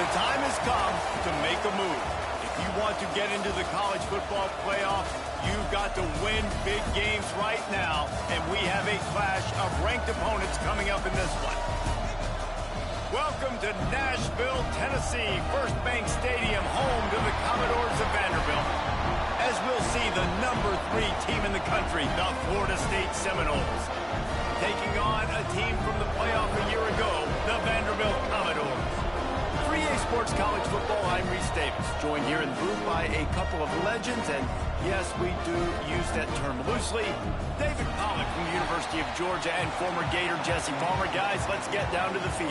The time has come to make a move. If you want to get into the college football playoff, you've got to win big games right now, and we have a clash of ranked opponents coming up in this one. Welcome to Nashville, Tennessee, First Bank Stadium, home to the Commodores of Vanderbilt. As we'll see the number 3 team in the country, the Florida State Seminoles, taking on a team from the playoff a year ago, the Vanderbilt Commodores. 3A Sports College Football, I'm Reese Davis, joined here in the booth by a couple of legends, and yes, we do use that term loosely. David Pollack from the University of Georgia and former Gator Jesse Palmer. Guys, let's get down to the field.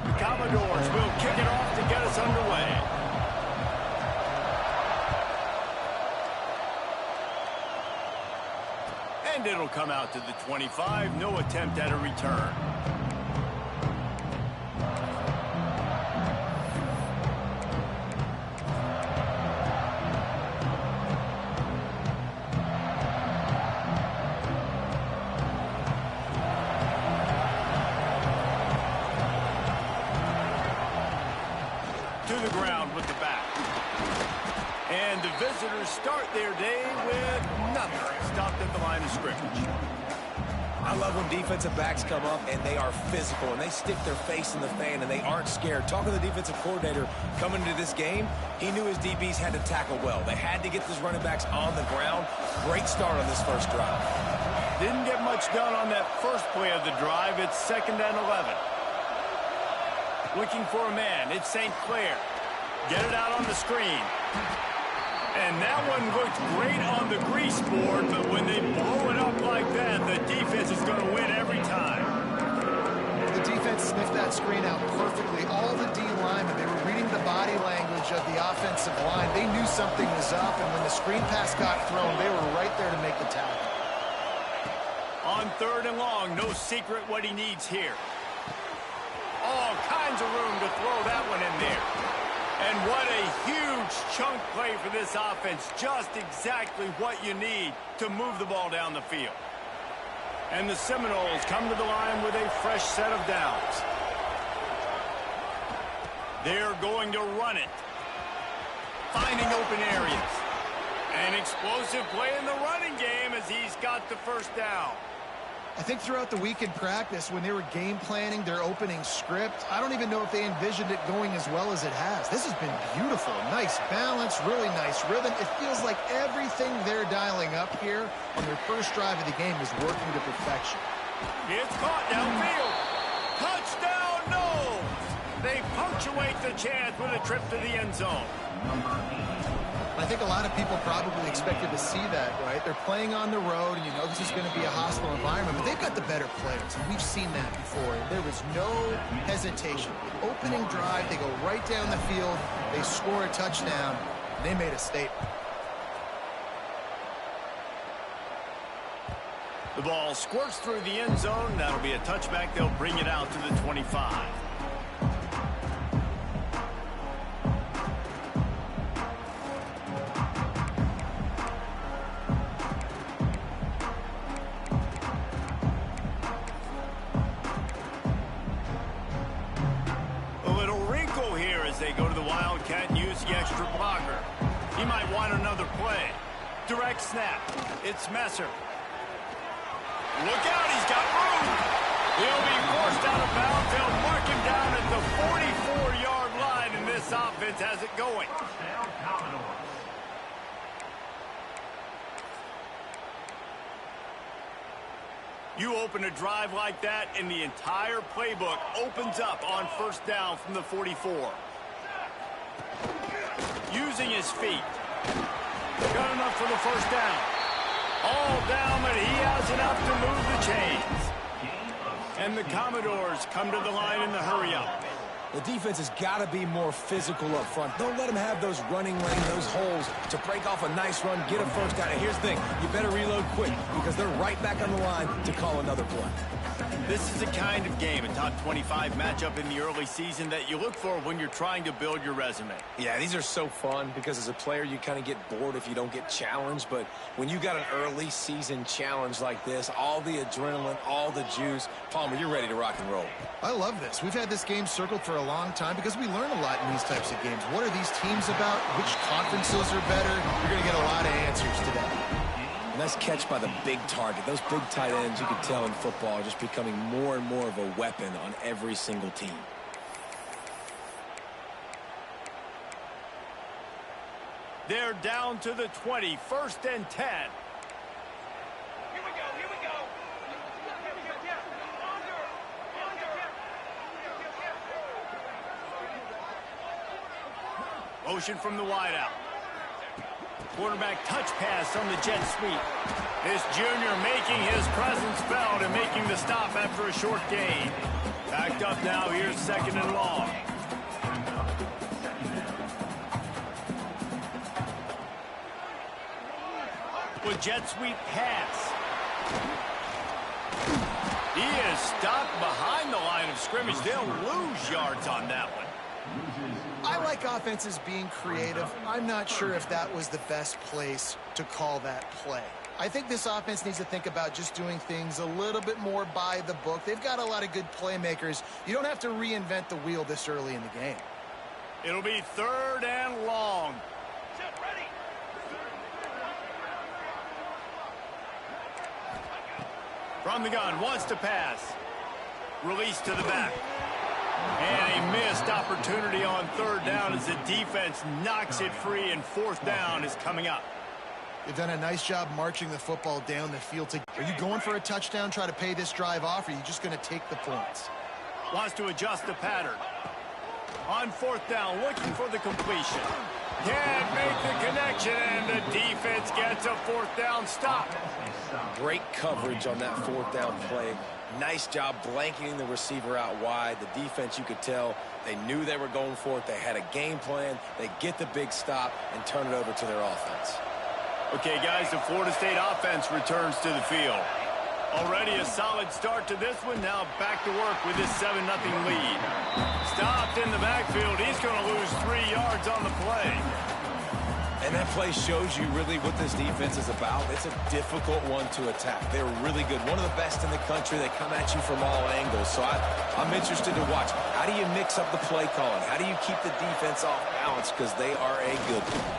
The Commodores will kick it off to get us underway. And it'll come out to the 25. No attempt at a return. To the ground with the back. And the visitors start their day with nothing. Stopped at the line of scrimmage. I love when defensive backs come up and they are physical and they stick their face in the fan and they aren't scared. Talking to the defensive coordinator coming into this game, he knew his DBs had to tackle well. They had to get those running backs on the ground. Great start on this first drive. Didn't get much done on that first play of the drive. It's 2nd and 11. Looking for a man. It's St. Clair. Get it out on the screen. And that one looked great on the grease board, but when they blow it up like that, the defense is going to win every time. The defense sniffed that screen out perfectly. All the D linemen, they were reading the body language of the offensive line. They knew something was up, and when the screen pass got thrown, they were right there to make the tackle. On 3rd and long, no secret what he needs here. All kinds of room to throw that one in there. And what a huge chunk play for this offense. Just exactly what you need to move the ball down the field. And the Seminoles come to the line with a fresh set of downs. They're going to run it. Finding open areas. An explosive play in the running game as he's got the first down. I think throughout the week in practice, when they were game planning their opening script, I don't even know if they envisioned it going as well as it has. This has been beautiful. Nice balance, really nice rhythm. It feels like everything they're dialing up here on their first drive of the game is working to perfection. It's caught downfield. Touchdown, no! They punctuate the chance with a trip to the end zone. I think a lot of people probably expected to see that, right? They're playing on the road, and you know this is going to be a hostile environment, but they've got the better players, and we've seen that before. And there was no hesitation. Opening drive, they go right down the field, they score a touchdown, and they made a statement. The ball squirts through the end zone. That'll be a touchback. They'll bring it out to the 25. They go to the Wildcat and use the extra blocker. He might want another play. Direct snap. It's Messer. Look out, he's got room. He'll be forced out of bounds. They'll mark him down at the 44-yard line, and this offense has it going. You open a drive like that, and the entire playbook opens up on first down from the 44. Using his feet. Got enough for the first down. All down, but he has enough to move the chains. And the Commodores come to the line in the hurry-up. The defense has got to be more physical up front. Don't let them have those running lane, those holes to break off a nice run, get a first down. And here's the thing, you better reload quick because they're right back on the line to call another play. This is the kind of game, a top 25 matchup in the early season, that you look for when you're trying to build your resume. Yeah, these are so fun because as a player, you kind of get bored if you don't get challenged. But when you got an early season challenge like this, all the adrenaline, all the juice, Palmer, you're ready to rock and roll. I love this. We've had this game circled for a long time because we learn a lot in these types of games. What are these teams about? Which conferences are better? You're going to get a lot of answers today. Nice catch by the big target. Those big tight ends, you can tell in football, are just becoming more and more of a weapon on every single team. They're down to the 20, 1st and 10. Here we go. Motion from the wideout. Quarterback touch pass on the jet sweep. This junior making his presence felt and making the stop after a short gain. Backed up now. Here's 2nd and long. With jet sweep pass. He is stopped behind the line of scrimmage. They'll lose yards on that one. I like offenses being creative. I'm not sure if that was the best place to call that play. I think this offense needs to think about just doing things a little bit more by the book. They've got a lot of good playmakers. You don't have to reinvent the wheel this early in the game. It'll be 3rd and long. Set, ready. From the gun, wants to pass. Release to the back. And a missed opportunity on 3rd down as the defense knocks it free, and 4th down is coming up. They've done a nice job marching the football down the field. Are you going for a touchdown, try to pay this drive off, or are you just going to take the points? Wants to adjust the pattern. On 4th down, looking for the completion. Can't make the connection, and the defense gets a 4th down stop. Great coverage on that 4th down play. Nice job blanketing the receiver out wide. The defense, you could tell, they knew they were going for it. They had a game plan. They get the big stop and turn it over to their offense. Okay, guys, the Florida State offense returns to the field. Already a solid start to this one. Now back to work with this 7-0 lead. Stopped in the backfield. He's going to lose 3 yards on the play. And that play shows you really what this defense is about. It's a difficult one to attack. They're really good. One of the best in the country. They come at you from all angles. So I'm interested to watch. How do you mix up the play calling? How do you keep the defense off balance? Because they are a good one.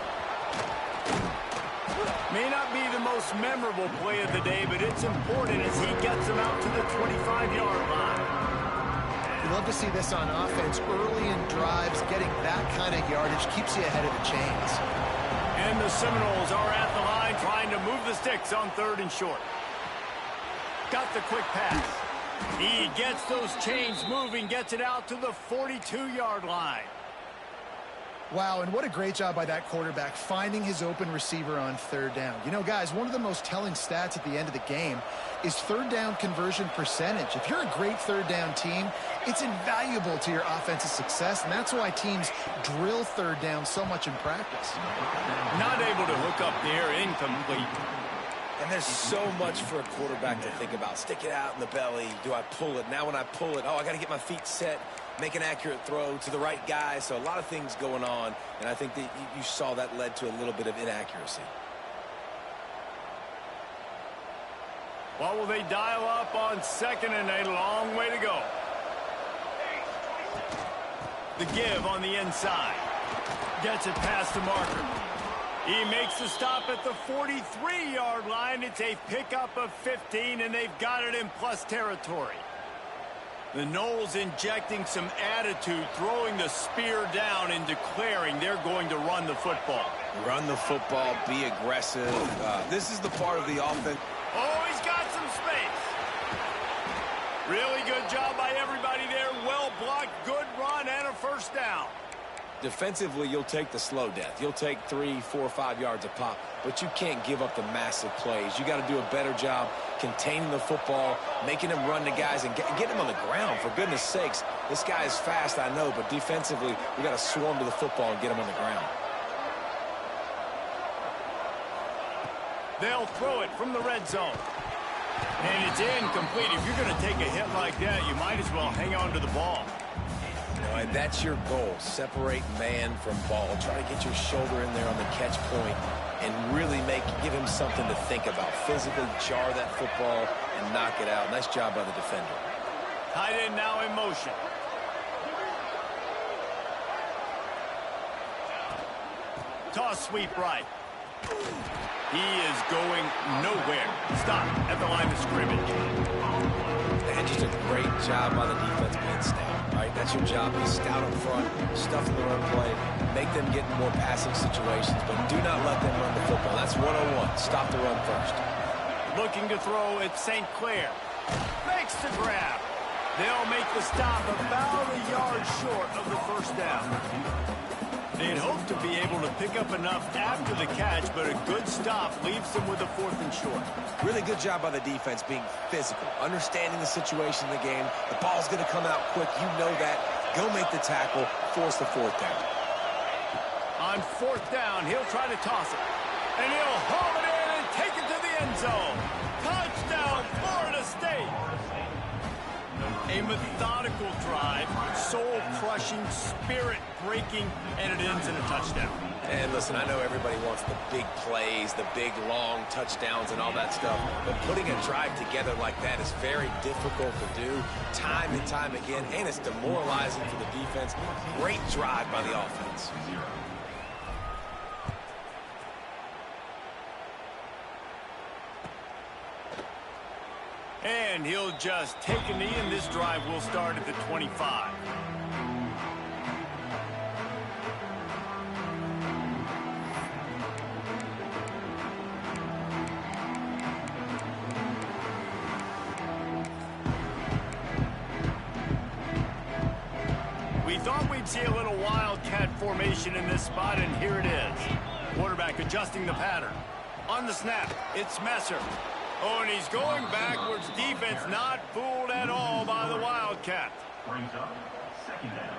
May not be the most memorable play of the day, but it's important as he gets them out to the 25-yard line. You love to see this on offense. Early in drives, getting that kind of yardage keeps you ahead of the chains. And the Seminoles are at the line trying to move the sticks on 3rd and short. Got the quick pass. He gets those chains moving, gets it out to the 42-yard line. Wow, and what a great job by that quarterback finding his open receiver on 3rd down. You know, guys, one of the most telling stats at the end of the game is 3rd down conversion percentage. If you're a great 3rd down team, it's invaluable to your offensive success, and that's why teams drill 3rd down so much in practice. Not able to hook up there, incomplete. And there's so much for a quarterback to think about. Stick it out in the belly. Do I pull it? Now when I pull it, I got to get my feet set, make an accurate throw to the right guy. So a lot of things going on, and I think that you saw that led to a little bit of inaccuracy. What will they dial up on 2nd and a long way to go? The give on the inside. Gets it past the marker. He makes the stop at the 43-yard line. It's a pickup of 15, and they've got it in plus territory. The Noles injecting some attitude, throwing the spear down and declaring they're going to run the football. Run the football, be aggressive. This is the part of the offense. Oh, he's got some space. Really good job by everybody there. Well blocked, good run, and a 1st down. Defensively, you'll take the slow death. You'll take 3, 4, 5 yards a pop, but you can't give up the massive plays. You got to do a better job containing the football, making them run to guys, and getting them on the ground. For goodness sakes, this guy is fast, I know, but defensively, we got to swarm to the football and get him on the ground. They'll throw it from the red zone. And it's incomplete. If you're going to take a hit like that, you might as well hang on to the ball. And that's your goal. Separate man from ball. Try to get your shoulder in there on the catch point and really give him something to think about. Physically jar that football and knock it out. Nice job by the defender. Tight end now in motion. Toss sweep right. He is going nowhere. Stop at the line of scrimmage. And just a great job by the defense being stout. Right? That's your job. Be stout up front, stuff the run play, make them get in more passing situations, but do not let them run the football. That's 101. Stop the run first. Looking to throw at St. Clair. Makes the grab. They'll make the stop about a yard short of the first down. They'd hope to be able to pick up enough after the catch, but a good stop leaves them with a 4th and short. Really good job by the defense being physical, understanding the situation in the game. The ball's going to come out quick. You know that. Go make the tackle, force the 4th down. On 4th down, he'll try to toss it. And he'll haul it in and take it to the end zone. Touchdown, Florida State. A methodical drive, soul-crushing, spirit-breaking, and it ends in a touchdown. And listen, I know everybody wants the big plays, the big, long touchdowns and all that stuff, but putting a drive together like that is very difficult to do time and time again, and it's demoralizing for the defense. Great drive by the offense. And he'll just take a knee, and this drive will start at the 25. We thought we'd see a little wildcat formation in this spot, and here it is. Quarterback adjusting the pattern. On the snap, it's Messer. Oh, and he's going backwards. Defense not fooled at all by the Wildcat. Brings up 2nd down.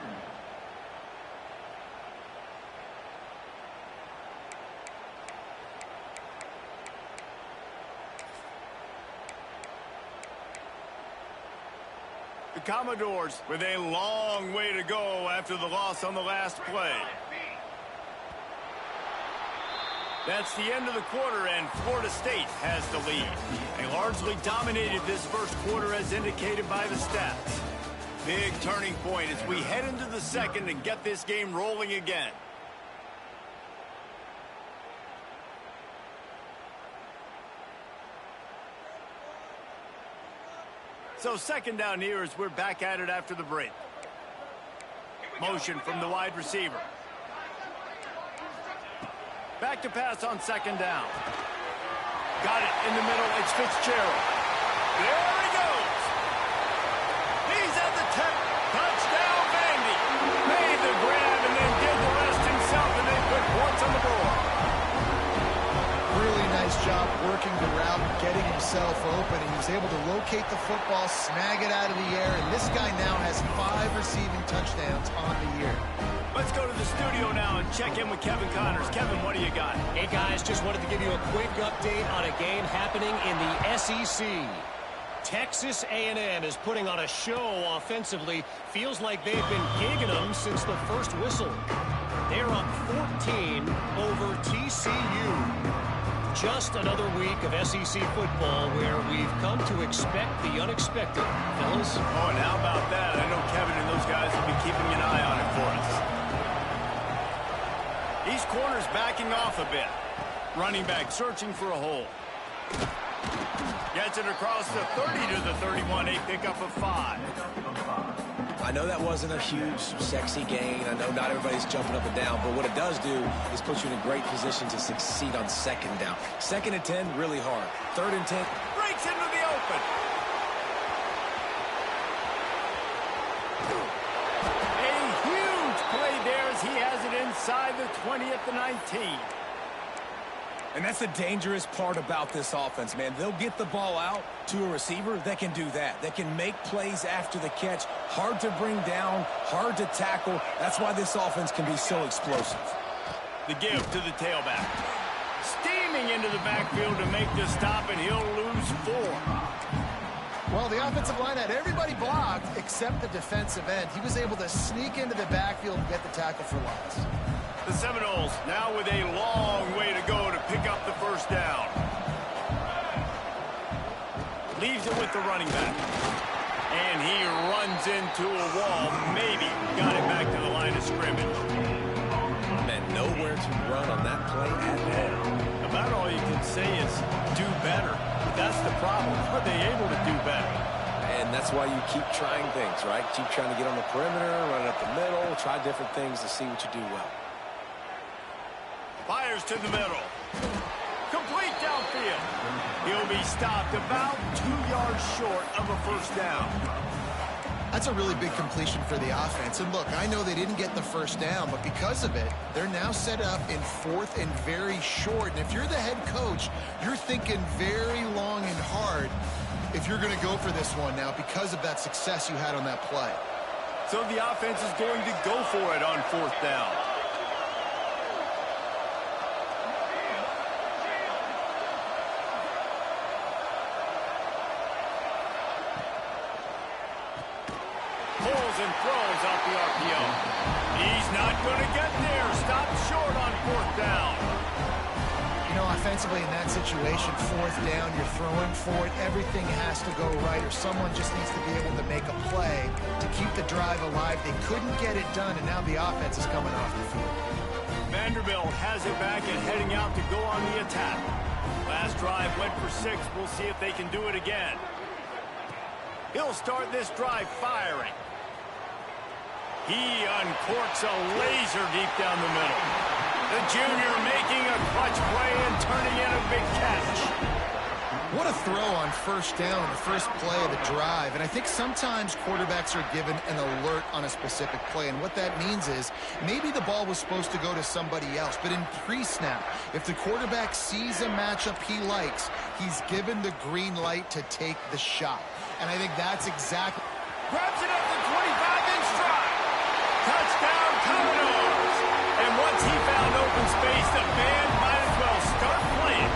The Commodores with a long way to go after the loss on the last play. That's the end of the quarter, and Florida State has the lead. They largely dominated this first quarter as indicated by the stats. Big turning point as we head into the second and get this game rolling again. So 2nd down here as we're back at it after the break. Motion from the wide receiver. Back to pass on 2nd down. Got it in the middle. It's Fitzgerald. There he goes. He's at the 10. Touchdown, Vandy. Made the grab and then did the rest himself, and they put points on the board. Really nice job working the route, getting himself open. He was able to locate the football, snag it out of the air, and this guy now has 5 receiving touchdowns on the year. Let's go to the studio now and check in with Kevin Connors. Kevin, what do you got? Hey, guys, just wanted to give you a quick update on a game happening in the SEC. Texas A&M is putting on a show offensively. Feels like they've been gigging them since the first whistle. They're up 14 over TCU. Just another week of SEC football where we've come to expect the unexpected, fellas. Oh, and how about that? I know Kevin and those guys will be keeping an eye on it for us. These corners backing off a bit. Running back searching for a hole. Gets it across the 30 to the 31, a pickup of 5. I know that wasn't a huge, sexy gain. I know not everybody's jumping up and down, but what it does do is put you in a great position to succeed on 2nd down. 2nd and 10, really hard. 3rd and 10. Breaks into the open. A huge play there as he has it inside the 20 at the 19. And that's the dangerous part about this offense, man. They'll get the ball out to a receiver that can do that. That can make plays after the catch. Hard to bring down, hard to tackle. That's why this offense can be so explosive. The give to the tailback. Steaming into the backfield to make the stop, and he'll lose 4. Well, the offensive line had everybody blocked except the defensive end. He was able to sneak into the backfield and get the tackle for loss. The Seminoles now with a long way to go to pick up the first down. Leaves it with the running back. And he runs into a wall. Maybe got it back to the line of scrimmage. Man, nowhere to run on that play at all. About all you can say is do better. But that's the problem. Are they able to do better? And that's why you keep trying things, right? Keep trying to get on the perimeter, run it up the middle, try different things to see what you do well. Fires to the middle. Complete downfield. He'll be stopped about 2 yards short of a first down. That's a really big completion for the offense. And look, I know they didn't get the first down, but because of it, they're now set up in 4th and very short. And if you're the head coach, you're thinking very long and hard if you're going to go for this one now because of that success you had on that play. So the offense is going to go for it on 4th down. Pulls and throws off the RPO. He's not going to get there. Stopped short on 4th down. You know, offensively in that situation, 4th down, you're throwing for it. Everything has to go right, or someone just needs to be able to make a play to keep the drive alive. They couldn't get it done, and now the offense is coming off the field. Vanderbilt has it back and heading out to go on the attack. Last drive went for 6. We'll see if they can do it again. He'll start this drive firing. He uncorks a laser deep down the middle. The junior making a clutch play and turning in a big catch. What a throw on 1st down on the first play of the drive. And I think sometimes quarterbacks are given an alert on a specific play. And what that means is maybe the ball was supposed to go to somebody else. But in pre-snap, if the quarterback sees a matchup he likes, he's given the green light to take the shot. And I think that's exactly... Grabs it up the 25-inch stride. Touchdown, Commodores. And once he found open space, the band might as well start playing.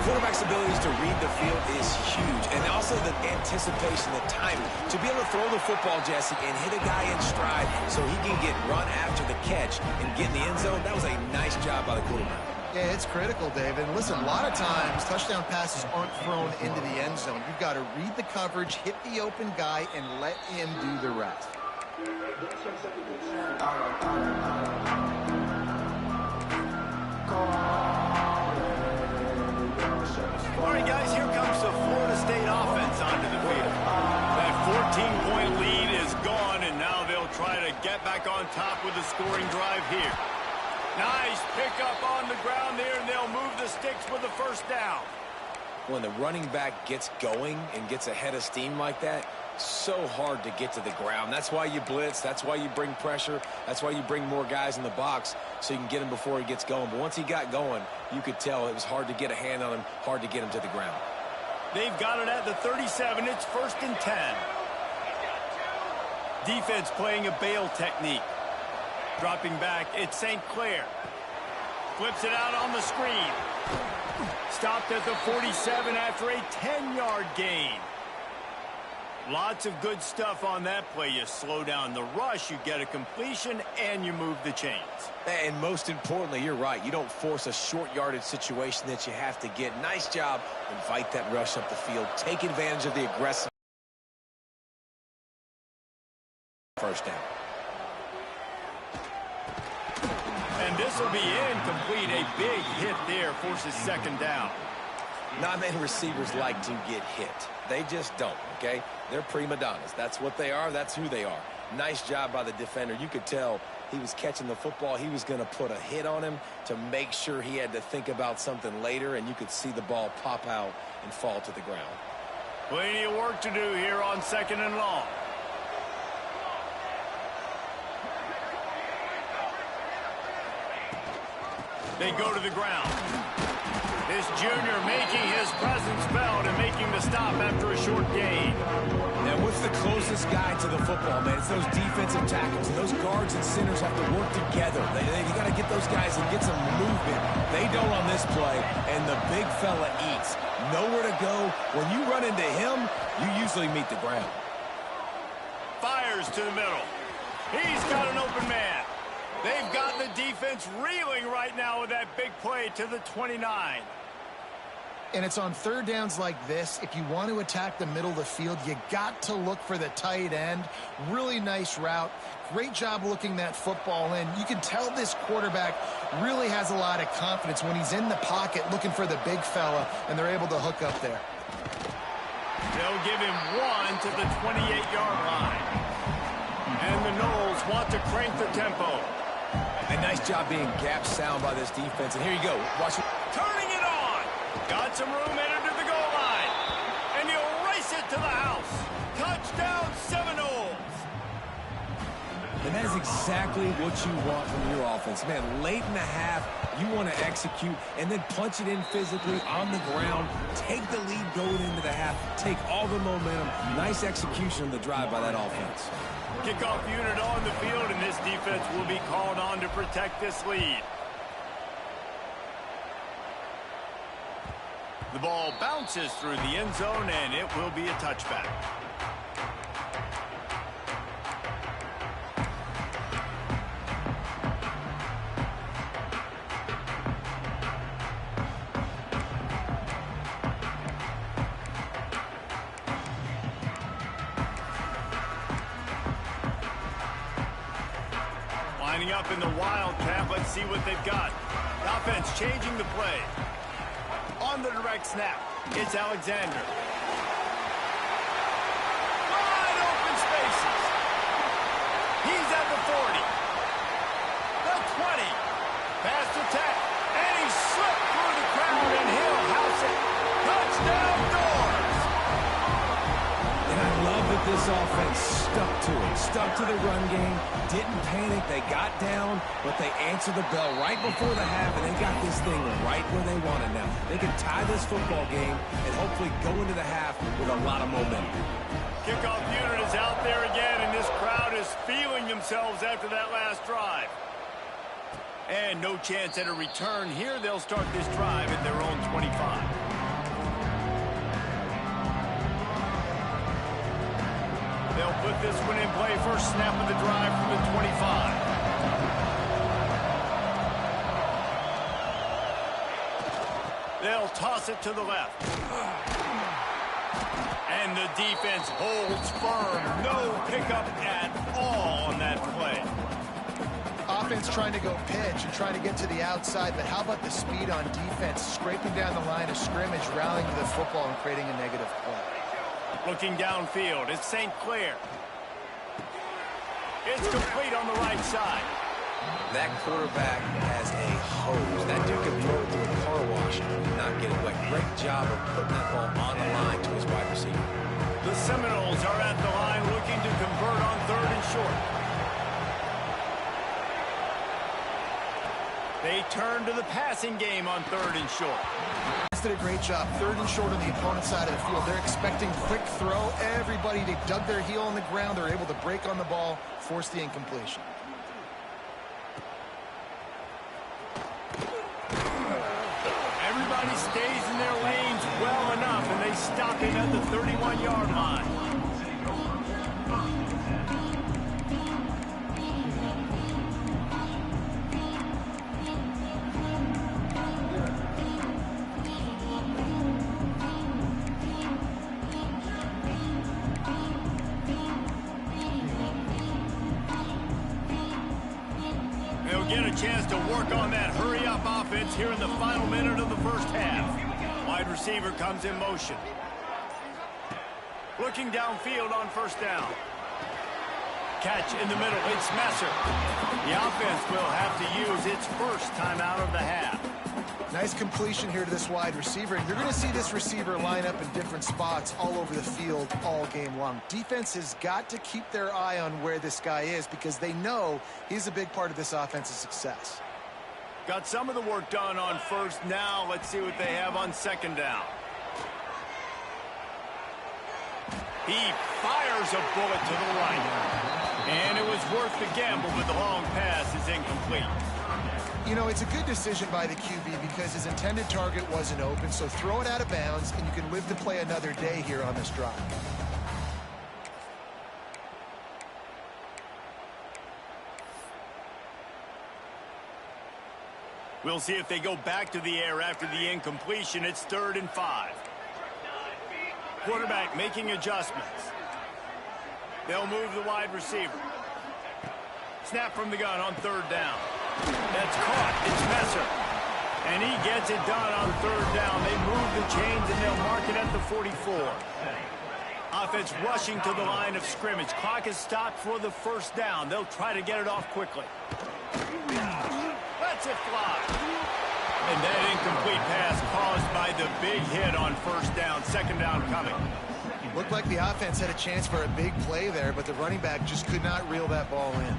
Quarterback's abilities to read the field is huge. And also the anticipation, the timing. To be able to throw the football, Jesse, and hit a guy in stride so he can get run after the catch and get in the end zone, that was a nice job by the quarterback. Yeah, it's critical, David. And listen, a lot of times touchdown passes aren't thrown into the end zone. You've got to read the coverage, hit the open guy, and let him do the rest. All right, guys, here comes the Florida State offense onto the field. That 14-point lead is gone, and now they'll try to get back on top with a scoring drive here. Nice pickup on the ground there, and they'll move the sticks with the first down. When the running back gets going and gets ahead of steam like that, so hard to get to the ground. That's why you blitz. That's why you bring pressure. That's why you bring more guys in the box so you can get him before he gets going. But once he got going, you could tell it was hard to get a hand on him, hard to get him to the ground. They've got it at the 37. It's 1st and 10. Defense playing a bail technique. Dropping back, it's St. Clair. Flips it out on the screen. Stopped at the 47 after a 10-yard gain. Lots of good stuff on that play. You slow down the rush, you get a completion, and you move the chains. And most importantly, you're right. You don't force a short yardage situation that you have to get. Nice job. Invite that rush up the field. Take advantage of the aggressive first down. And this will be incomplete. A big hit there forces 2nd down. Not many receivers like to get hit. They just don't, okay? They're prima donnas. That's what they are. That's who they are. Nice job by the defender. You could tell he was catching the football. He was going to put a hit on him to make sure he had to think about something later, and you could see the ball pop out and fall to the ground. Plenty of work to do here on 2nd and long. They go to the ground. This junior making his presence felt and making the stop after a short gain. Now with Who's the closest guy to the football, man? It's those defensive tackles. And those guards and centers have to work together. You got to get those guys and get some movement. They don't on this play, and the big fella eats. Nowhere to go. When you run into him, you usually meet the ground. Fires to the middle. He's got an open man. They've got the defense reeling right now with that big play to the 29. And it's on third downs like this. If you want to attack the middle of the field, you got to look for the tight end. Really nice route. Great job looking that football in. You can tell this quarterback really has a lot of confidence when he's in the pocket looking for the big fella, and they're able to hook up there. They'll give him one to the 28-yard line. And the Noles want to crank the tempo. A nice job being gap sound by this defense. And here you go. Watch it. Turning it on. Got some room entered to the goal line. And he'll race it to the house. Touchdown, Seminoles. And that is exactly what you want from your offense. Man, late in the half, you want to execute and then punch it in physically on the ground. Take the lead going into the half. Take all the momentum. Nice execution of the drive by that offense. Kickoff unit on the field, and this defense will be called on to protect this lead. The ball bounces through the end zone, and it will be a touchback. Lining up in the Wildcat, let's see what they've got. Offense changing the play. On the direct snap, it's Alexander. Wide open spaces. He's at the 40. The 20. Pass attack. And he slipped through the crowd, and he'll house it. Touchdown, Doors. And I love that this offense stuck to it. Stuck to the run game. Didn't panic. They got down, but they answered the bell right before the half, and they got this thing right where they want it now. They can tie this football game and hopefully go into the half with a lot of momentum. Kickoff unit is out there again, and this crowd is feeling themselves after that last drive. And no chance at a return here. They'll start this drive at their own 25. They'll put this one in play. First snap of the drive from the 25. They'll toss it to the left. And the defense holds firm. No pickup at all on that play. Offense trying to go pitch and trying to get to the outside, but how about the speed on defense, scraping down the line of scrimmage, rallying to the football and creating a negative play. Looking downfield, it's St. Clair. It's complete on the right side. That quarterback has a hose. That dude can throw it through a car wash and not get it wet. Great job of putting that ball on the line to his wide receiver. The Seminoles are at the line looking to convert on third and short. They turn to the passing game on third and short. Did a great job. Third and short on the opponent's side of the field. They're expecting quick throw. Everybody, they dug their heel on the ground. They're able to break on the ball, force the incompletion. Everybody stays in their lanes well enough, and they stop him at the 31-yard line. Get a chance to work on that hurry-up offense here in the final minute of the first half. Wide receiver comes in motion. Looking downfield on first down. Catch in the middle. It's Messer. The offense will have to use its first timeout of the half. Nice completion here to this wide receiver. And you're going to see this receiver line up in different spots all over the field all game long. Defense has got to keep their eye on where this guy is because they know he's a big part of this offense's success. Got some of the work done on first. Now let's see what they have on second down. He fires a bullet to the right. And it was worth the gamble, but the long pass is incomplete. You know, it's a good decision by the QB because his intended target wasn't open, so throw it out of bounds, and you can live to play another day here on this drive. We'll see if they go back to the air after the incompletion. It's 3rd and 5. Quarterback making adjustments. They'll move the wide receiver. Snap from the gun on 3rd down. That's caught. It's Messer. And he gets it done on 3rd down. They move the chains and they'll mark it at the 44. Offense rushing to the line of scrimmage. Clock is stopped for the 1st down. They'll try to get it off quickly. Lets it fly. And that incomplete pass caused by the big hit on 1st down. 2nd down coming. Looked like the offense had a chance for a big play there, but the running back just could not reel that ball in.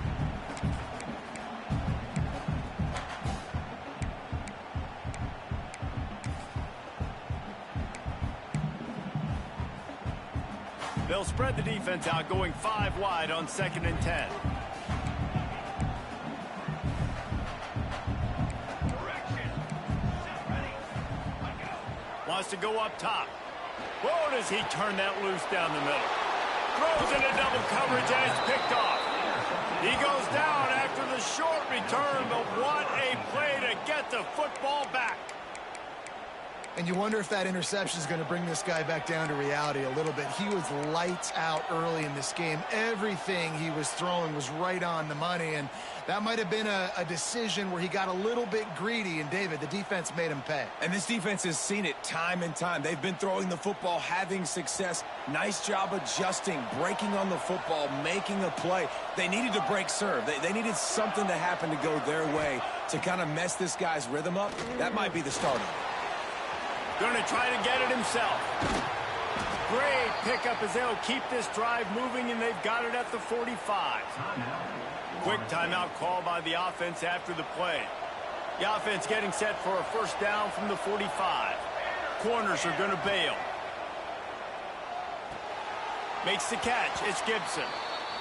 They'll spread the defense out, going 5 wide on 2nd and 10. Wants to go up top. Whoa, does he turn that loose down the middle. Throws into double coverage and it's picked off. He goes down after the short return, but what a play to get the football back. And you wonder if that interception is going to bring this guy back down to reality a little bit. He was lights out early in this game. Everything he was throwing was right on the money, and that might have been a decision where he got a little bit greedy, and David, the defense made him pay. And this defense has seen it time and time. They've been throwing the football, having success. Nice job adjusting, breaking on the football, making a play. They needed to break serve. They needed something to happen to go their way to kind of mess this guy's rhythm up. That might be the start of it. Going to try to get it himself. Great pickup as they'll keep this drive moving, and they've got it at the 45. Quick timeout call by the offense after the play. The offense getting set for a 1st down from the 45. Corners are going to bail. Makes the catch. It's Gibson.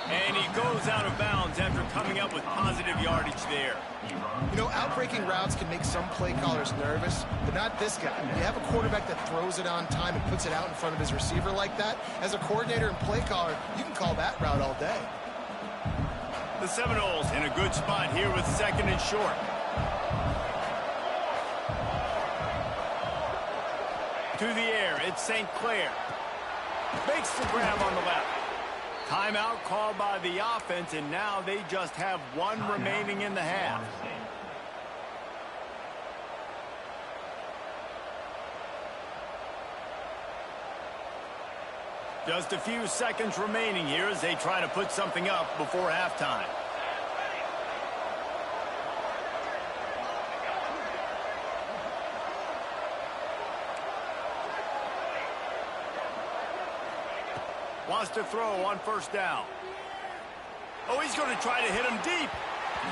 And he goes out of bounds after coming up with positive yardage there. You know, outbreaking routes can make some play callers nervous, but not this guy. When you have a quarterback that throws it on time and puts it out in front of his receiver like that, as a coordinator and play caller, you can call that route all day. The Seminoles in a good spot here with 2nd and short. To the air, it's St. Clair. Makes the grab on the left. Timeout called by the offense, and now they just have 1 remaining in the half. Just a few seconds remaining here as they try to put something up before halftime. Wants to throw on 1st down. Oh, he's going to try to hit him deep.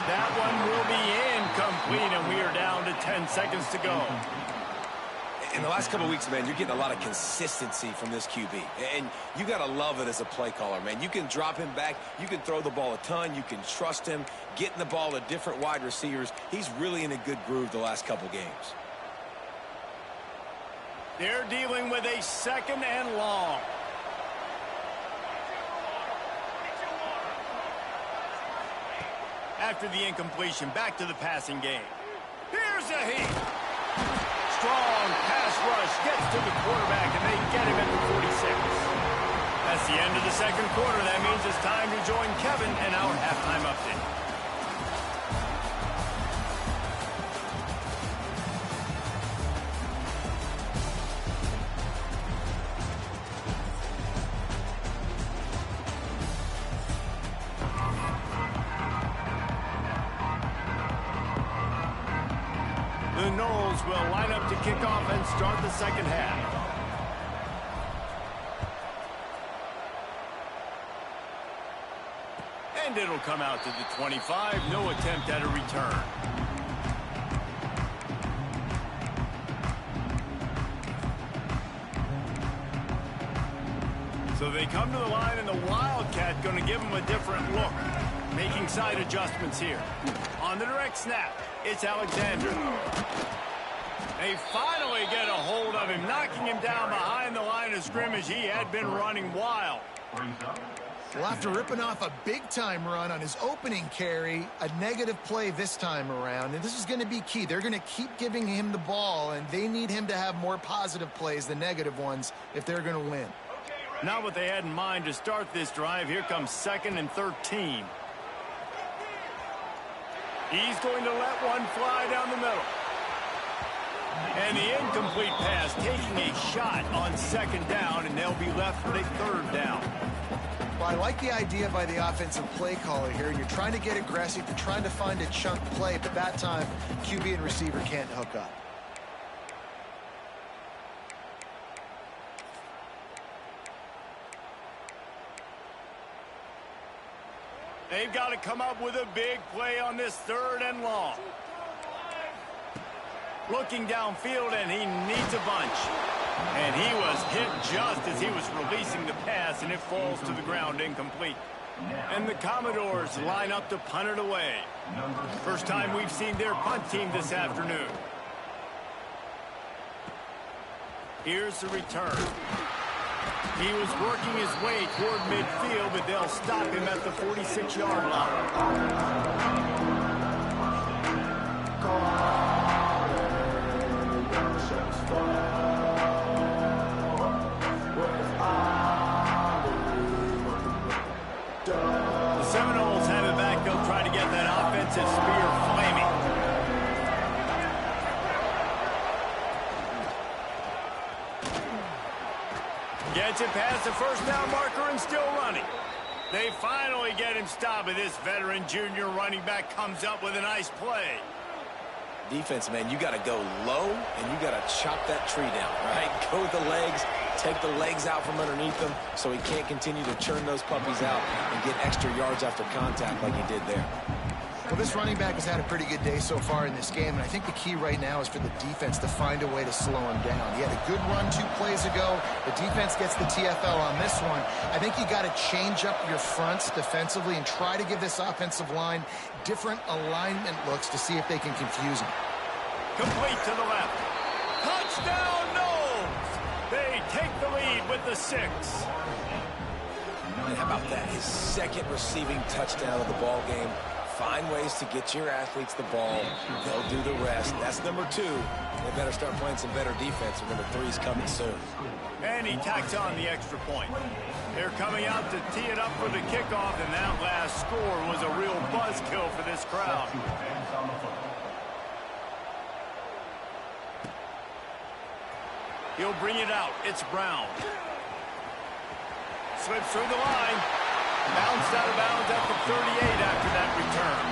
That one will be incomplete, and we are down to 10 seconds to go. In the last couple of weeks, man, you're getting a lot of consistency from this QB. And you got to love it as a play caller, man. You can drop him back. You can throw the ball a ton. You can trust him, getting the ball to different wide receivers. He's really in a good groove the last couple games. They're dealing with a 2nd and long. After the incompletion, back to the passing game. Here's a heat. Strong pass rush gets to the quarterback, and they get him at the 46. That's the end of the 2nd quarter. That means it's time to join Kevin and our halftime update. The Noles will line up to kick off and start the 2nd half. And it'll come out to the 25. No attempt at a return. So So they come to the line, and the Wildcat going to give them a different look. Making side adjustments here. On the direct snap, it's Alexander. They finally get a hold of him, knocking him down behind the line of scrimmage. He had been running wild. Well, after ripping off a big-time run on his opening carry, a negative play this time around, and this is going to be key. They're going to keep giving him the ball, and they need him to have more positive plays than negative ones if they're going to win. Not what they had in mind to start this drive. Here comes 2nd and 13. He's going to let one fly down the middle. And the incomplete pass, taking a shot on 2nd down, and they'll be left with a 3rd down. Well, I like the idea by the offensive play caller here. You're trying to get aggressive. You're trying to find a chunk play, but that time, QB and receiver can't hook up. They've got to come up with a big play on this 3rd and long. Looking downfield, and he needs a bunch. And he was hit just as he was releasing the pass, and it falls to the ground incomplete. And the Commodores line up to punt it away. First time we've seen their punt team this afternoon. Here's the return. He was working his way toward midfield, but they'll stop him at the 46-yard line. The Seminoles have it back. They'll try to get that offensive spear flaming. Gets it past the 1st down marker and still running. They finally get him stopped, but this veteran junior running back comes up with a nice play. Defense, man, you got to go low, and you got to chop that tree down, right? Go with the legs, take the legs out from underneath them so he can't continue to churn those puppies out and get extra yards after contact like he did there. Well, this running back has had a pretty good day so far in this game, and I think the key right now is for the defense to find a way to slow him down. He had a good run 2 plays ago. The defense gets the TFL on this one. I think you got to change up your fronts defensively and try to give this offensive line different alignment looks to see if they can confuse him. Complete to the left. Touchdown, Knowles! They take the lead with the 6. And how about that? His 2nd receiving touchdown of the ball game. Find ways to get your athletes the ball. They'll do the rest. That's number 2. They better start playing some better defense, or number 3 is coming soon. And he tacks on the extra point. They're coming out to tee it up for the kickoff, and that last score was a real buzzkill for this crowd. He'll bring it out. It's Brown. Slips through the line. Bounced out of bounds at the 38 after that return.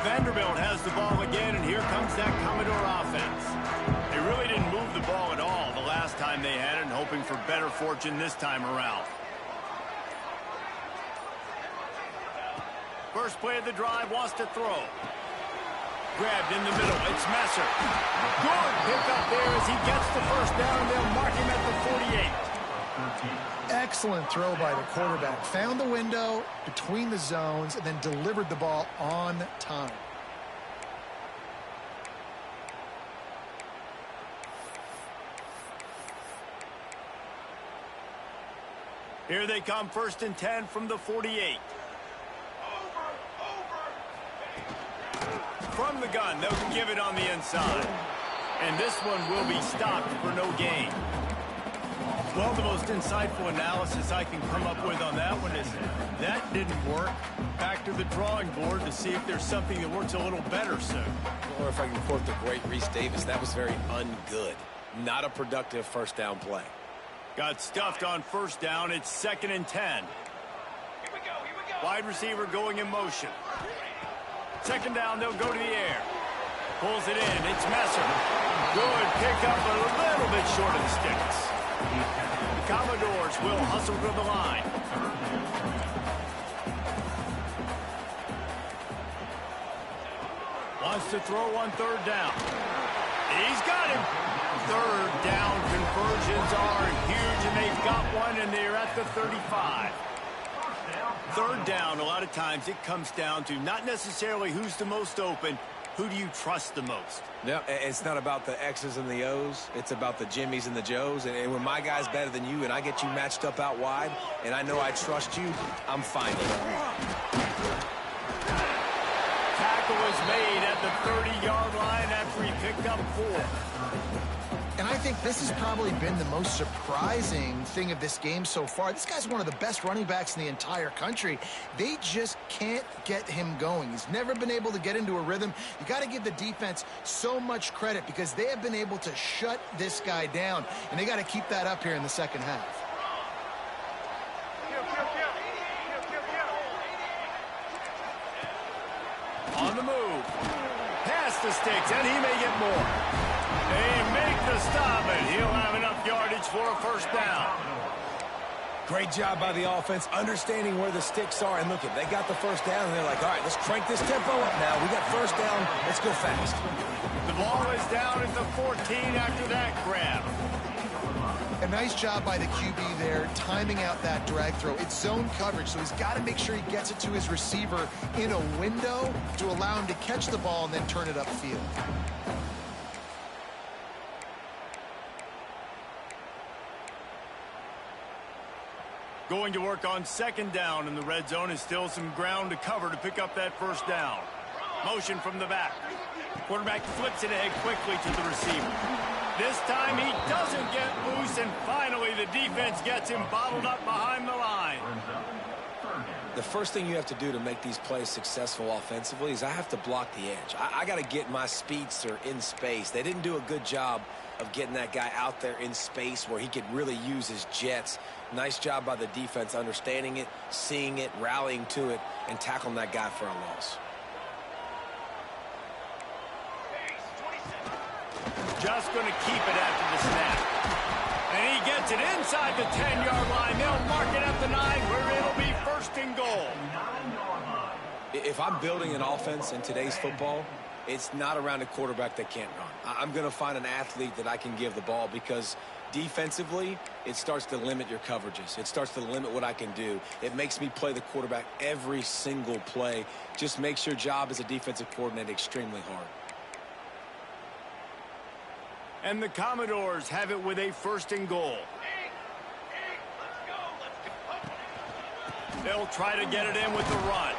Vanderbilt has the ball again, and here comes that Commodore offense. They really didn't move the ball at all the last time they had it, and hoping for better fortune this time around. First play of the drive, wants to throw. Grabbed in the middle, it's Messer. Good pick up there as he gets the 1st down. They'll mark him at the 48. Excellent throw by the quarterback. Found the window between the zones and then delivered the ball on time. Here they come, 1st and 10 from the 48. From the gun, they'll give it on the inside. And this one will be stopped for no gain. Well, the most insightful analysis I can come up with on that one is that didn't work. Back to the drawing board to see if there's something that works a little better soon. Or if I can quote the great Reese Davis, that was very ungood. Not a productive 1st down play. Got stuffed on 1st down. It's 2nd and 10. Wide receiver going in motion. 2nd down, they'll go to the air. Pulls it in. It's Messer. Good pickup, but a little bit short of the sticks. The Commodores will hustle to the line. Wants to throw on third down. He's got him. Third down conversions are huge, and they've got one, and they're at the 35. Third down, a lot of times it comes down to not necessarily who's the most open, who do you trust the most? No, it's not about the X's and the O's. It's about the Jimmies and the Joes. And when my guy's better than you and I get you matched up out wide, and I know I trust you, I'm fine. Tackle is made at the 30-yard line after he picked up 4. And I think this has probably been the most surprising thing of this game so far. This guy's one of the best running backs in the entire country. They just can't get him going. He's never been able to get into a rhythm. You got to give the defense so much credit because they have been able to shut this guy down, and they got to keep that up here in the second half. On the move. Past the sticks, and he may get more. They make the stop, and he'll have enough yardage for a first down. Great job by the offense, understanding where the sticks are. And look, they got the first down, and they're like, all right, let's crank this tempo up now. We got first down. Let's go fast. The ball is down at the 14 after that grab. A nice job by the QB there, timing out that drag throw. It's zone coverage, so he's got to make sure he gets it to his receiver in a window to allow him to catch the ball and then turn it upfield. Going to work on second down in the red zone, is still some ground to cover to pick up that first down. Motion from the back. Quarterback flips it ahead quickly to the receiver. This time he doesn't get loose, and finally the defense gets him bottled up behind the line. The first thing you have to do to make these plays successful offensively is I have to block the edge. I got to get my speedster in space. They didn't do a good job of getting that guy out there in space where he could really use his jets. Nice job by the defense understanding it, seeing it, rallying to it, and tackling that guy for a loss. Just going to keep it after the snap. And he gets it inside the 10-yard line. They'll mark it at the 9 where it'll be first and goal. If I'm building an offense in today's football, it's not around a quarterback that can't run. I'm going to find an athlete that I can give the ball because defensively, it starts to limit your coverages. It starts to limit what I can do. It makes me play the quarterback every single play. Just makes your job as a defensive coordinator extremely hard. And the Commodores have it with a first and goal. They'll try to get it in with the run.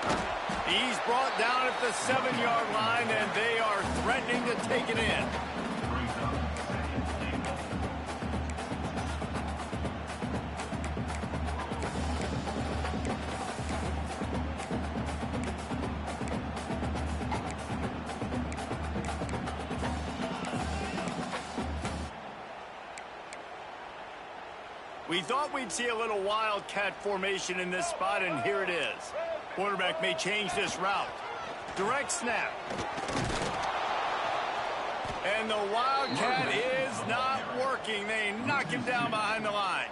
He's brought down at the 7-yard line, and they are threatening to take it in. We thought we'd see a little wildcat formation in this spot, and here it is. Quarterback may change this route. Direct snap. And the wildcat is not working. They knock him down behind the line.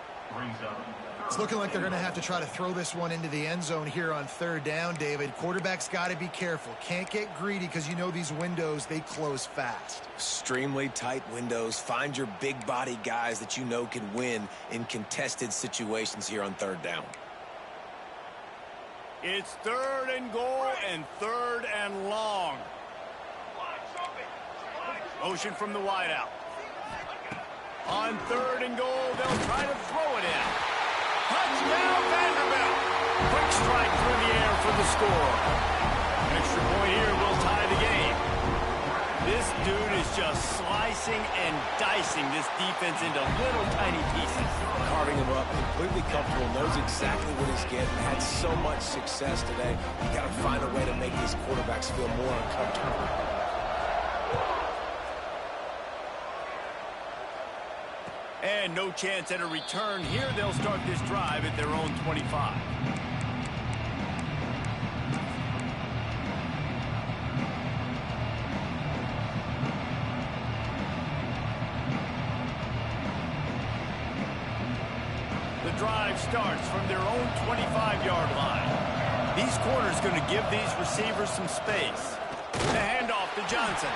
It's looking like they're going to have to try to throw this one into the end zone here on third down, David. Quarterback's got to be careful. Can't get greedy because you know these windows, they close fast. Extremely tight windows. Find your big body guys that you know can win in contested situations here on third down. It's third and goal and third and long. Motion from the wideout. On third and goal, they'll try to throw it in. Touchdown, Vanderbilt. Quick strike through the air for the score. Extra point here will tie the game. This dude is just slicing and dicing this defense into little tiny pieces. Carving him up, completely comfortable, knows exactly what he's getting, had so much success today. You got to find a way to make these quarterbacks feel more uncomfortable. And no chance at a return here. They'll start this drive at their own 25. the drive starts from their own 25-yard line. These corners going to give these receivers some space. The handoff to Johnson.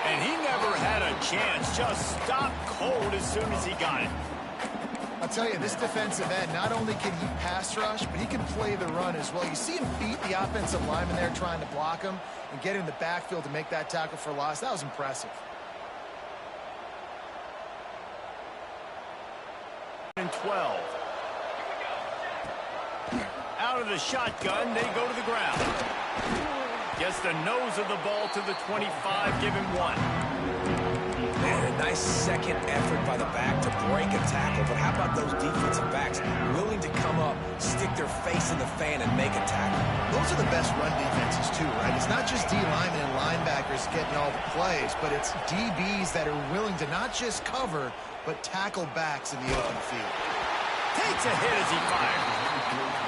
And he never had a chance. Just stopped cold as soon as he got it. I'll tell you, this defensive end, not only can he pass rush, but he can play the run as well. You see him beat the offensive lineman there trying to block him and get in the backfield to make that tackle for loss. That was impressive. And 12. Out of the shotgun, they go to the ground. Gets the nose of the ball to the 25, give him 1. Man, a nice second effort by the back to break a tackle. But how about those defensive backs willing to come up, stick their face in the fan, and make a tackle? Those are the best run defenses, too, right? It's not just D linemen and linebackers getting all the plays, but it's DBs that are willing to not just cover, but tackle backs in the open field. Takes a hit as he fired.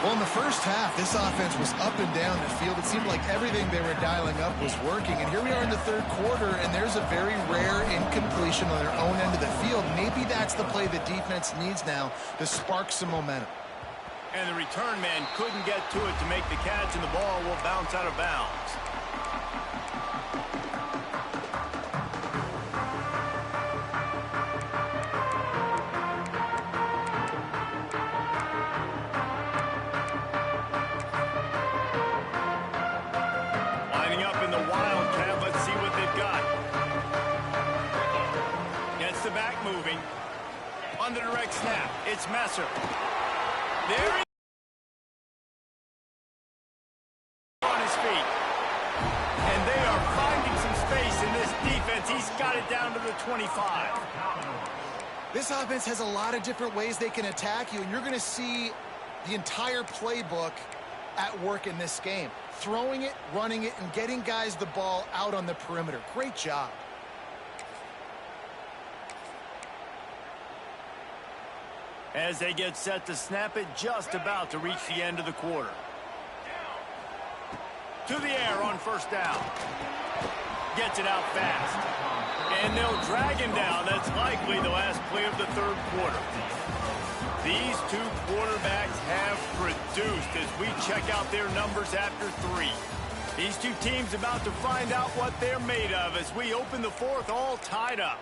Well, in the first half, this offense was up and down the field. It seemed like everything they were dialing up was working. And here we are in the third quarter, and there's a very rare incompletion on their own end of the field. Maybe that's the play the defense needs now to spark some momentum. And the return man couldn't get to it to make the catch, and the ball will bounce out of bounds. Moving on the direct snap. It's Messer. There he is on his feet. And they are finding some space in this defense. He's got it down to the 25. This offense has a lot of different ways they can attack you, and you're going to see the entire playbook at work in this game. Throwing it, running it, and getting guys the ball out on the perimeter. Great job. As they get set to snap it, just about to reach the end of the quarter. To the air on first down. Gets it out fast. And they'll drag him down. That's likely the last play of the third quarter. These two quarterbacks have produced as we check out their numbers after 3. These two teams about to find out what they're made of as we open the fourth all tied up.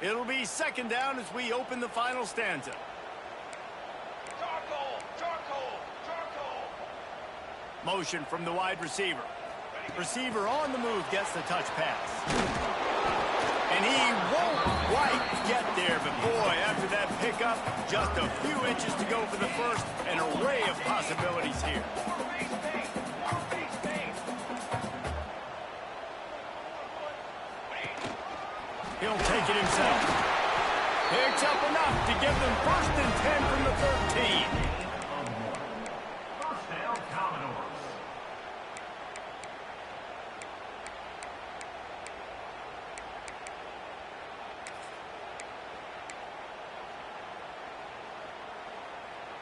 It'll be second down as we open the final stanza. Charcoal, charcoal, charcoal. Motion from the wide receiver. Receiver on the move gets the touch pass. And he won't quite get there, but boy, after that pickup, just a few inches to go for the first. An array of possibilities here. He'll take it himself. Picks up enough to give them 1st and 10 from the 13. First down, Commodores.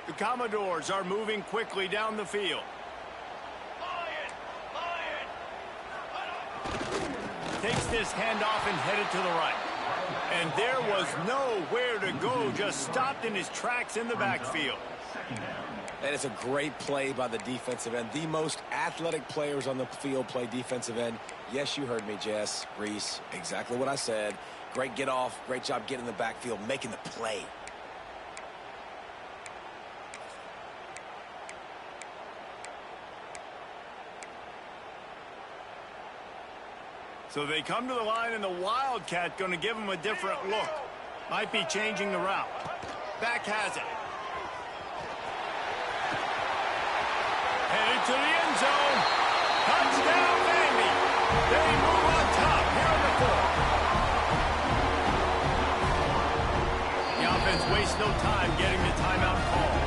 The Commodores are moving quickly down the field. Takes this handoff and headed to the right. And there was nowhere to go, just stopped in his tracks in the backfield. That is a great play by the defensive end. The most athletic players on the field play defensive end. Yes, you heard me, Jess, Reese, exactly what I said. Great get off, great job getting in the backfield, making the play. So they come to the line, and the Wildcat going to give them a different look. Might be changing the route. Back has it. Headed to the end zone. Touchdown, Vandy. They move on top here in the fourth. The offense wastes no time getting the timeout call.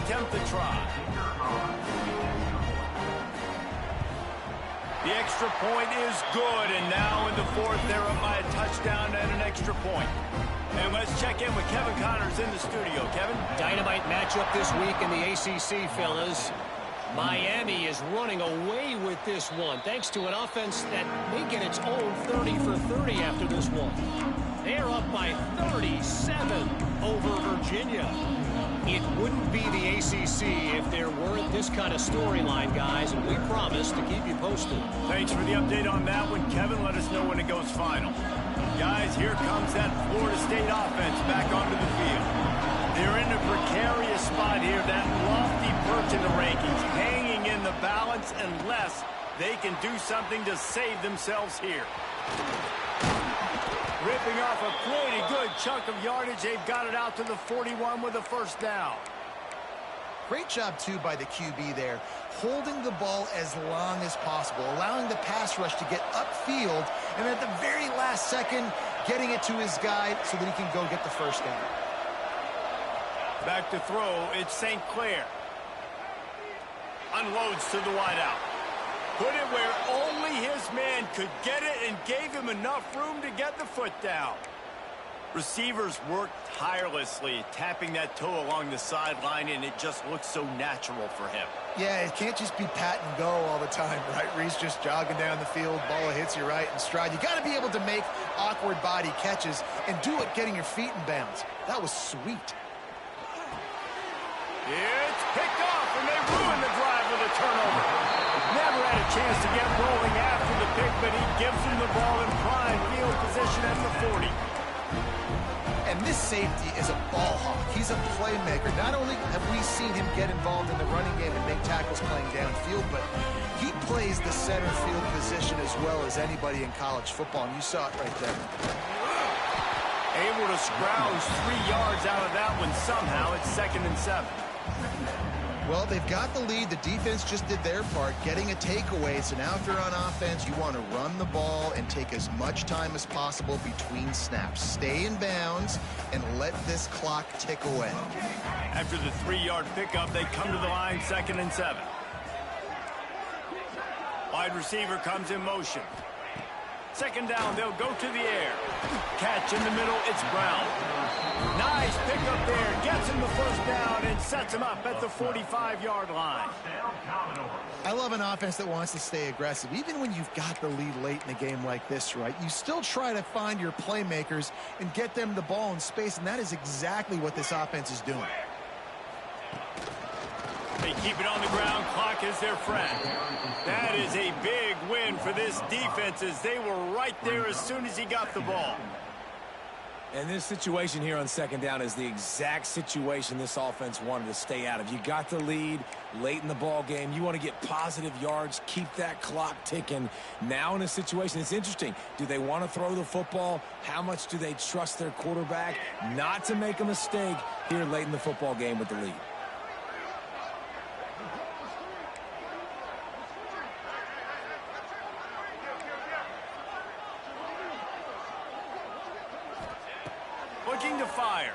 Attempt to try. The extra point is good, and now in the fourth, they're up by a touchdown and an extra point. And let's check in with Kevin Connors in the studio. Kevin? Dynamite matchup this week in the ACC, fellas. Miami is running away with this one, thanks to an offense that may get its own 30 for 30 after this one. They're up by 37 over Virginia. It wouldn't be the ACC if there weren't this kind of storyline, guys, and we promise to keep you posted. Thanks for the update on that one, Kevin. Let us know when it goes final. Guys, here comes that Florida State offense back onto the field. They're in a precarious spot here, that lofty perch in the rankings, hanging in the balance unless they can do something to save themselves here. Ripping off a pretty good chunk of yardage. They've got it out to the 41 with a first down. Great job, too, by the QB there, holding the ball as long as possible, allowing the pass rush to get upfield, and at the very last second, getting it to his guy so that he can go get the first down. Back to throw, it's St. Clair. Unloads to the wideout. Put it where only his man could get it and gave him enough room to get the foot down. Receivers worked tirelessly, tapping that toe along the sideline, and it just looks so natural for him. Yeah, it can't just be pat and go all the time, right? Reese just jogging down the field, ball hits you right in stride. You got to be able to make awkward body catches and do it getting your feet in bounds. That was sweet. It's picked off, and they ruin the drive with a turnover. Never had a chance to get rolling after the pick, but he gives him the ball in prime field position at the 40. And this safety is a ball hawk. He's a playmaker. Not only have we seen him get involved in the running game and make tackles playing downfield, but he plays the center field position as well as anybody in college football, and you saw it right there. Able to scrounge 3 yards out of that one somehow. It's 2nd and 7. Well, they've got the lead. The defense just did their part, getting a takeaway. So now if you're on offense, you want to run the ball and take as much time as possible between snaps. Stay in bounds and let this clock tick away. After the 3-yard pickup, they come to the line, 2nd and 7. Wide receiver comes in motion. 2nd down, they'll go to the air. Catch in the middle, it's Brown. Nice pickup there, gets him the first down and sets him up at the 45-yard line. I love an offense that wants to stay aggressive. Even when you've got the lead late in a game like this, right, you still try to find your playmakers and get them the ball in space, and that is exactly what this offense is doing. They keep it on the ground. Clock is their friend. That is a big win for this defense as they were right there as soon as he got the ball. And this situation here on 2nd down is the exact situation this offense wanted to stay out of. You got the lead late in the ball game. You want to get positive yards, keep that clock ticking. Now in a situation, it's interesting. Do they want to throw the football? How much do they trust their quarterback not to make a mistake here late in the football game with the lead? Looking to fire.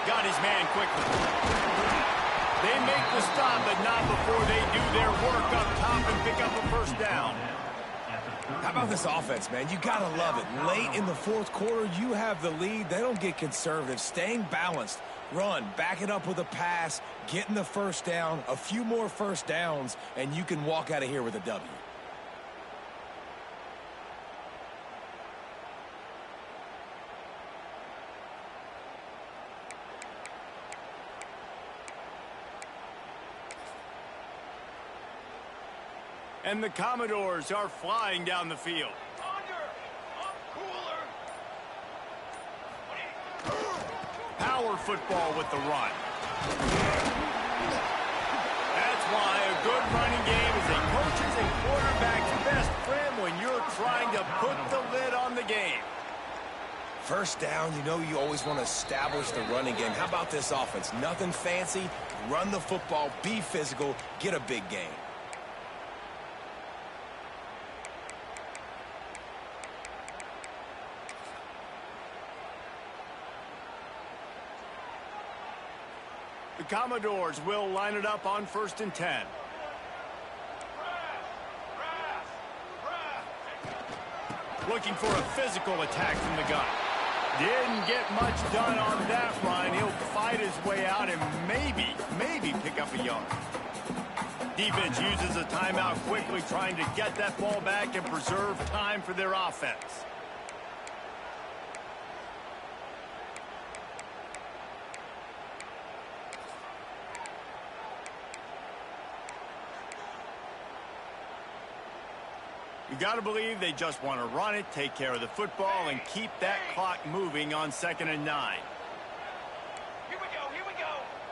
Got his man quickly. They make the stop, but not before they do their work up top and pick up a first down. How about this offense, man? You got to love it. Late in the 4th quarter, you have the lead. They don't get conservative. Staying balanced. Run, back it up with a pass, getting the first down, a few more first downs, and you can walk out of here with a W. And the Commodores are flying down the field. Power football with the run. That's why a good running game is a coach's and quarterback's best friend when you're trying to put the lid on the game. First down, you know you always want to establish the running game. How about this offense? Nothing fancy. Run the football, be physical, get a big game. The Commodores will line it up on 1st and 10. looking for a physical attack from the gun. Didn't get much done on that run. He'll fight his way out and maybe pick up a yard. Defense uses a timeout quickly, trying to get that ball back and preserve time for their offense. You got to believe they just want to run it, take care of the football, and keep that clock moving on 2nd and 9. Here we go.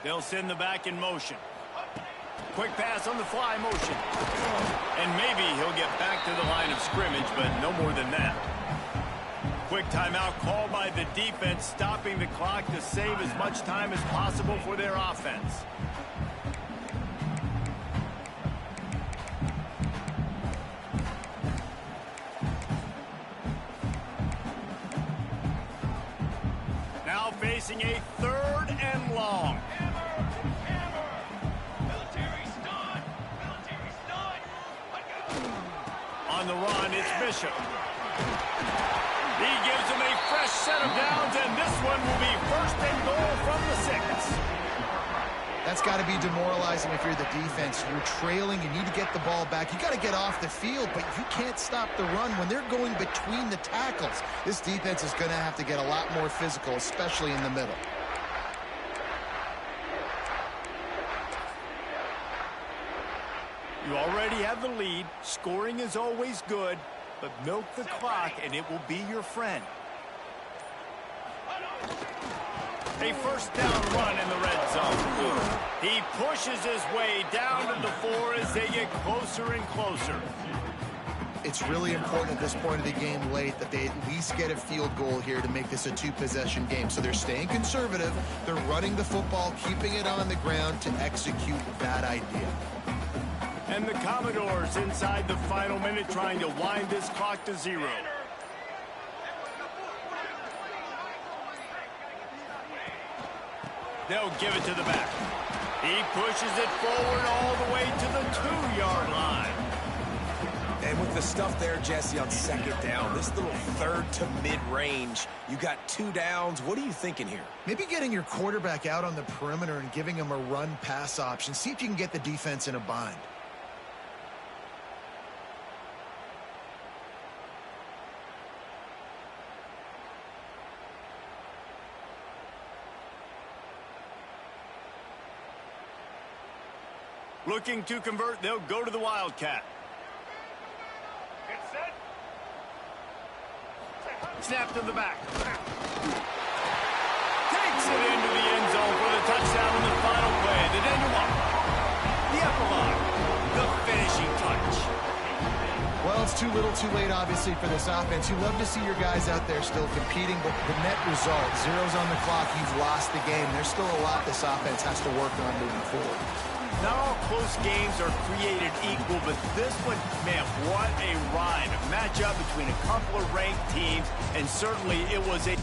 They'll send the back in motion. Quick pass on the fly motion. And maybe he'll get back to the line of scrimmage, but no more than that. Quick timeout called by the defense, stopping the clock to save as much time as possible for their offense. Now facing a 3rd and long. Hammer. Military's done. On the run, it's Bishop. He gives him a fresh set of downs, and this one will be 1st and goal from the 6. That's got to be demoralizing if you're the defense. You're trailing, you need to get the ball back. You got to get off the field, but you can't stop the run when they're going between the tackles. This defense is going to have to get a lot more physical, especially in the middle. You already have the lead. Scoring is always good, but milk the clock, and it will be your friend. A 1st down run in the red zone. He pushes his way down to the 4 as they get closer and closer. It's really important at this point of the game late that they at least get a field goal here to make this a 2-possession game. So they're staying conservative. They're running the football, keeping it on the ground to execute that idea. And the Commodores inside the final minute trying to wind this clock to 0. They'll give it to the back. He pushes it forward all the way to the 2-yard line. And with the stuff there, Jesse, on 2nd down, this little 3rd to mid-range, you got 2 downs. What are you thinking here? Maybe getting your quarterback out on the perimeter and giving him a run-pass option. See if you can get the defense in a bind. Looking to convert, they'll go to the Wildcat. Get set. Snap to the back. Takes it into the end zone for the touchdown in the final play. The denouement. The epilogue. The finishing touch. Well, it's too little too late, obviously, for this offense. You love to see your guys out there still competing, but the net result, 0's on the clock, you've lost the game. There's still a lot this offense has to work on moving forward. Not all close games are created equal, but this one, man, what a ride. A matchup between a couple of ranked teams, and certainly it was a...